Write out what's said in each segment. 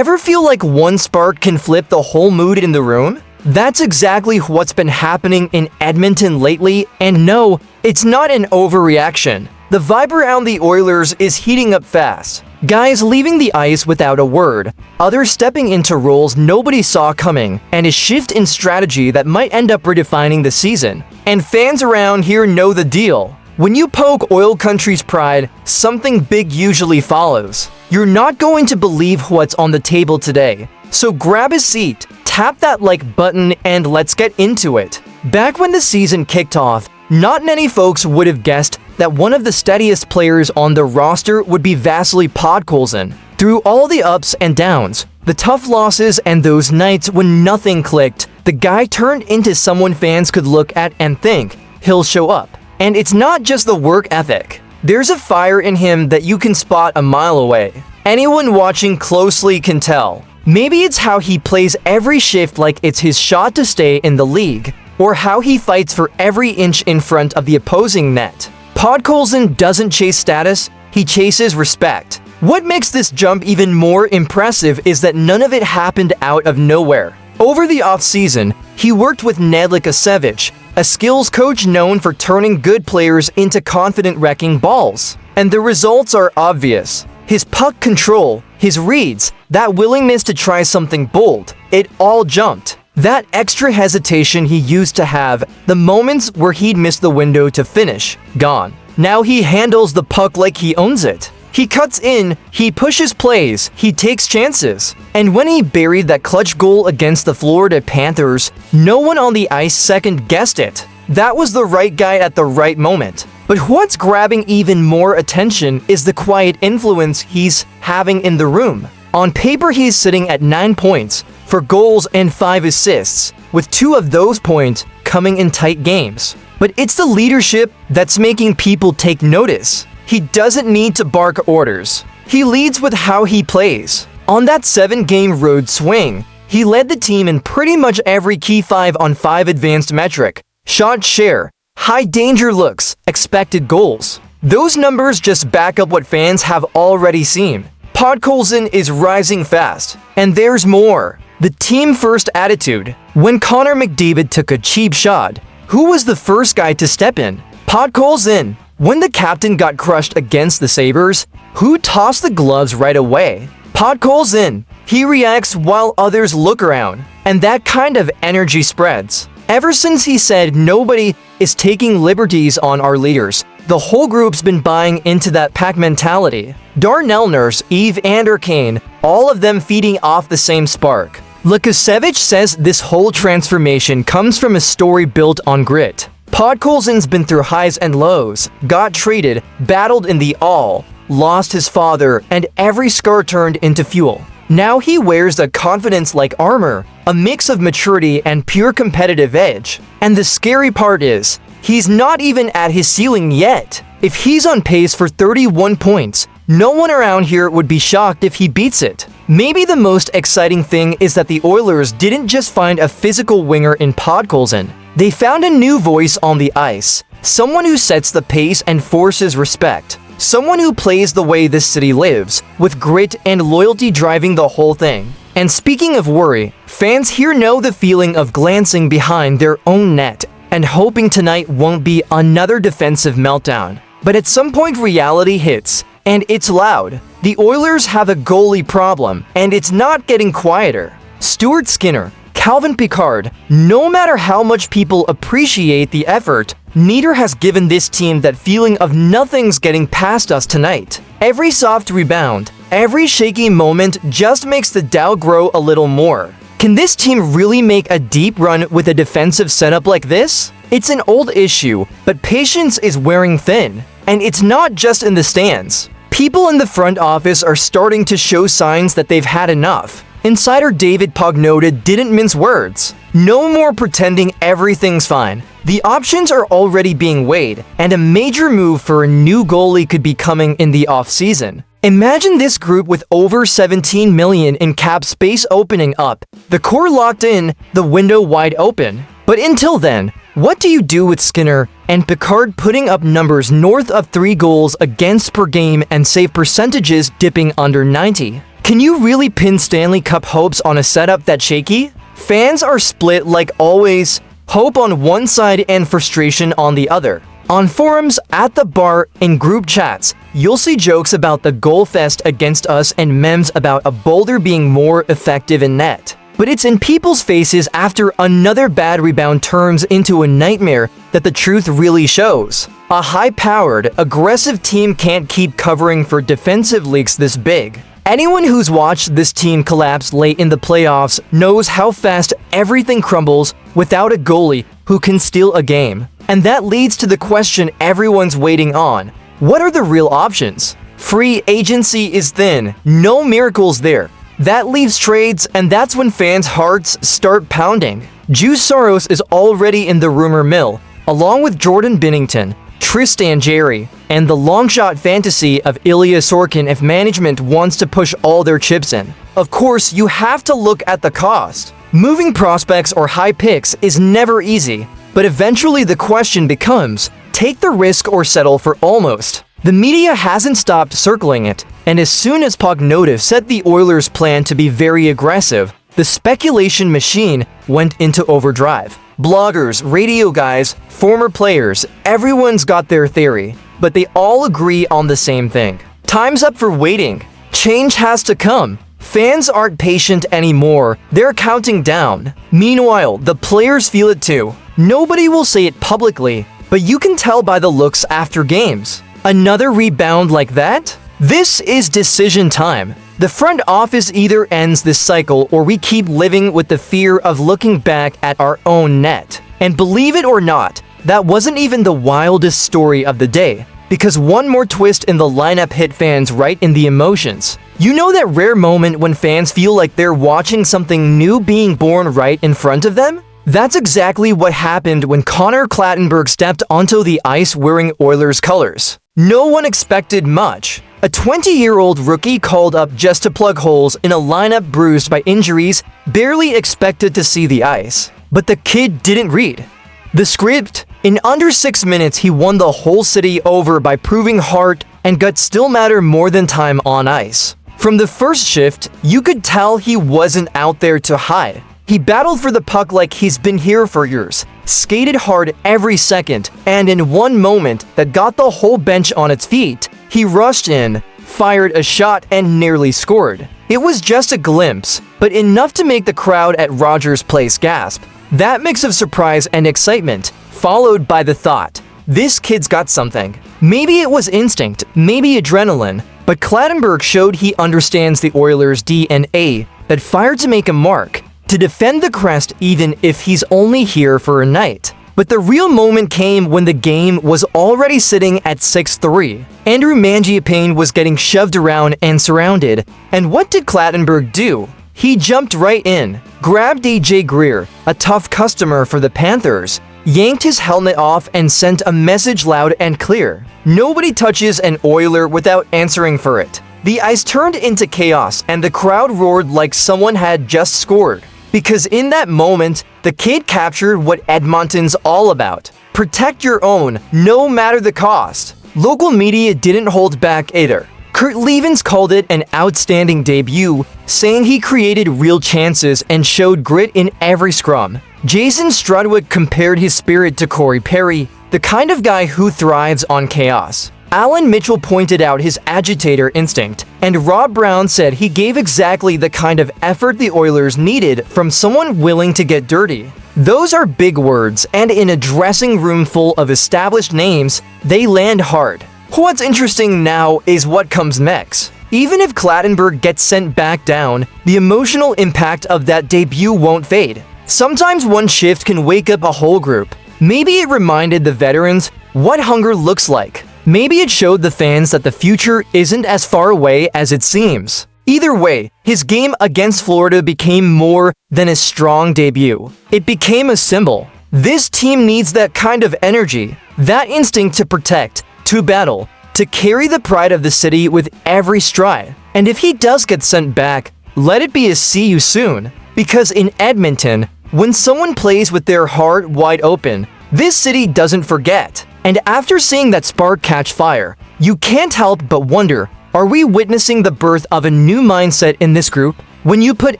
Ever feel like one spark can flip the whole mood in the room? That's exactly what's been happening in Edmonton lately, and no, it's not an overreaction. The vibe around the Oilers is heating up fast. Guys leaving the ice without a word, others stepping into roles nobody saw coming, and a shift in strategy that might end up redefining the season. And fans around here know the deal. When you poke Oil Country's pride, something big usually follows. You're not going to believe what's on the table today. So grab a seat, tap that like button, and let's get into it. Back when the season kicked off, not many folks would have guessed that one of the steadiest players on the roster would be Vasily Podkolzin. Through all the ups and downs, the tough losses, and those nights when nothing clicked, the guy turned into someone fans could look at and think, he'll show up. And it's not just the work ethic. There's a fire in him that you can spot a mile away. Anyone watching closely can tell. Maybe it's how he plays every shift like it's his shot to stay in the league, or how he fights for every inch in front of the opposing net. Podkolzin doesn't chase status, he chases respect. What makes this jump even more impressive is that none of it happened out of nowhere. Over the offseason, he worked with Nedlikasevich, a skills coach known for turning good players into confident wrecking balls. And the results are obvious. His puck control, his reads, that willingness to try something bold, it all jumped. That extra hesitation he used to have, the moments where he'd miss the window to finish, gone. Now he handles the puck like he owns it. He cuts in, he pushes plays, he takes chances. And when he buried that clutch goal against the Florida Panthers, no one on the ice second-guessed it. That was the right guy at the right moment. But what's grabbing even more attention is the quiet influence he's having in the room. On paper, he's sitting at 9 points, 4 goals and 5 assists, with 2 of those points coming in tight games. But it's the leadership that's making people take notice. He doesn't need to bark orders. He leads with how he plays. On that 7-game road swing, he led the team in pretty much every key 5-on-5 advanced metric: shot share, high danger looks, expected goals. Those numbers just back up what fans have already seen. Podkolzin is rising fast, and there's more. The team-first attitude. When Connor McDavid took a cheap shot, who was the first guy to step in? Podkolzin. When the captain got crushed against the Sabres, who tossed the gloves right away? Podkolzin. He reacts while others look around, and that kind of energy spreads. Ever since he said nobody is taking liberties on our leaders, the whole group's been buying into that pack mentality. Darnell Nurse, Eve Anderkane, all of them feeding off the same spark. Lukasevich says this whole transformation comes from a story built on grit. Podkolzin's been through highs and lows, got traded, battled in the all, lost his father, and every scar turned into fuel. Now he wears a confidence like armor, a mix of maturity and pure competitive edge. And the scary part is, he's not even at his ceiling yet. If he's on pace for 31 points, no one around here would be shocked if he beats it. Maybe the most exciting thing is that the Oilers didn't just find a physical winger in Podkolzin. They found a new voice on the ice, someone who sets the pace and forces respect. Someone who plays the way this city lives, with grit and loyalty driving the whole thing. And speaking of worry, fans here know the feeling of glancing behind their own net and hoping tonight won't be another defensive meltdown. But at some point reality hits, and it's loud. The Oilers have a goalie problem, and it's not getting quieter. Stuart Skinner, Calvin Pickard, no matter how much people appreciate the effort, neither has given this team that feeling of nothing's getting past us tonight. Every soft rebound, every shaky moment just makes the doubt grow a little more. Can this team really make a deep run with a defensive setup like this? It's an old issue, but patience is wearing thin. And it's not just in the stands. People in the front office are starting to show signs that they've had enough. Insider David Pagnotta didn't mince words. No more pretending everything's fine. The options are already being weighed, and a major move for a new goalie could be coming in the offseason. Imagine this group with over $17 million in cap space opening up, the core locked in, the window wide open. But until then, what do you do with Skinner and Pickard putting up numbers north of 3 goals against per game and save percentages dipping under 90? Can you really pin Stanley Cup hopes on a setup that shaky? Fans are split like always, hope on one side and frustration on the other. On forums, at the bar, in group chats, you'll see jokes about the goal fest against us and memes about a Boulder being more effective in net. But it's in people's faces after another bad rebound turns into a nightmare that the truth really shows. A high-powered, aggressive team can't keep covering for defensive leaks this big. Anyone who's watched this team collapse late in the playoffs knows how fast everything crumbles without a goalie who can steal a game. And that leads to the question everyone's waiting on. What are the real options? Free agency is thin, no miracles there. That leaves trades, and that's when fans' hearts start pounding. Juice Soros is already in the rumor mill, along with Jordan Binnington, Tristan Jarry, and the long-shot fantasy of Ilya Sorkin if management wants to push all their chips in. Of course, you have to look at the cost. Moving prospects or high picks is never easy, but eventually the question becomes, take the risk or settle for almost. The media hasn't stopped circling it, and as soon as Podkolzin said the Oilers' plan to be very aggressive, the speculation machine went into overdrive. Bloggers, radio guys, former players, everyone's got their theory, but they all agree on the same thing. Time's up for waiting. Change has to come. Fans aren't patient anymore. They're counting down. Meanwhile, the players feel it too. Nobody will say it publicly, but you can tell by the looks after games. Another rebound like that? This is decision time. The front office either ends this cycle or we keep living with the fear of looking back at our own net. And believe it or not, that wasn't even the wildest story of the day, because one more twist in the lineup hit fans right in the emotions. You know that rare moment when fans feel like they're watching something new being born right in front of them? That's exactly what happened when Connor Clattenburg stepped onto the ice wearing Oilers colors. No one expected much. A 20-year-old rookie called up just to plug holes in a lineup bruised by injuries, barely expected to see the ice. But the kid didn't read the script. In under 6 minutes, he won the whole city over by proving heart and gut still matter more than time on ice. From the first shift, you could tell he wasn't out there to hide. He battled for the puck like he's been here for years, skated hard every second, and in one moment that got the whole bench on its feet, he rushed in, fired a shot, and nearly scored. It was just a glimpse, but enough to make the crowd at Rogers Place gasp. That mix of surprise and excitement, followed by the thought, this kid's got something. Maybe it was instinct, maybe adrenaline, but Clattenburg showed he understands the Oilers' DNA, that fire to make a mark, to defend the crest even if he's only here for a night. But the real moment came when the game was already sitting at 6-3. Andrew Mangiapane was getting shoved around and surrounded, and what did Clattenburg do? He jumped right in, grabbed AJ Greer, a tough customer for the Panthers, yanked his helmet off and sent a message loud and clear. Nobody touches an Oiler without answering for it. The ice turned into chaos and the crowd roared like someone had just scored. Because in that moment, the kid captured what Edmonton's all about. Protect your own, no matter the cost. Local media didn't hold back either. Kurt Leavins called it an outstanding debut, saying he created real chances and showed grit in every scrum. Jason Strudwick compared his spirit to Corey Perry, the kind of guy who thrives on chaos. Alan Mitchell pointed out his agitator instinct, and Rob Brown said he gave exactly the kind of effort the Oilers needed from someone willing to get dirty. Those are big words, and in a dressing room full of established names, they land hard. What's interesting now is what comes next. Even if Clattenburg gets sent back down, the emotional impact of that debut won't fade. Sometimes one shift can wake up a whole group. Maybe it reminded the veterans what hunger looks like. Maybe it showed the fans that the future isn't as far away as it seems. Either way, his game against Florida became more than a strong debut. It became a symbol. This team needs that kind of energy, that instinct to protect, to battle, to carry the pride of the city with every stride. And if he does get sent back, let it be a see you soon. Because in Edmonton, when someone plays with their heart wide open, this city doesn't forget. And after seeing that spark catch fire, you can't help but wonder, Are we witnessing the birth of a new mindset in this group? When you put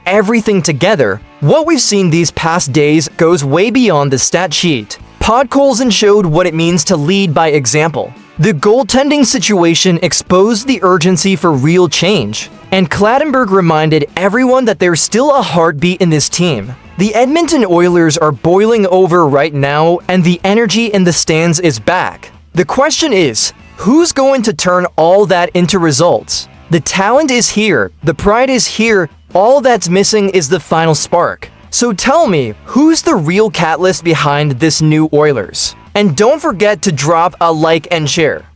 everything together, what we've seen these past days goes way beyond the stat sheet. Podkolzin showed what it means to lead by example. The goaltending situation exposed the urgency for real change, and Clattenburg reminded everyone that there's still a heartbeat in this team. The Edmonton Oilers are boiling over right now, and the energy in the stands is back. The question is, who's going to turn all that into results? The talent is here, the pride is here, all that's missing is the final spark. So tell me, who's the real catalyst behind this new Oilers? And don't forget to drop a like and share.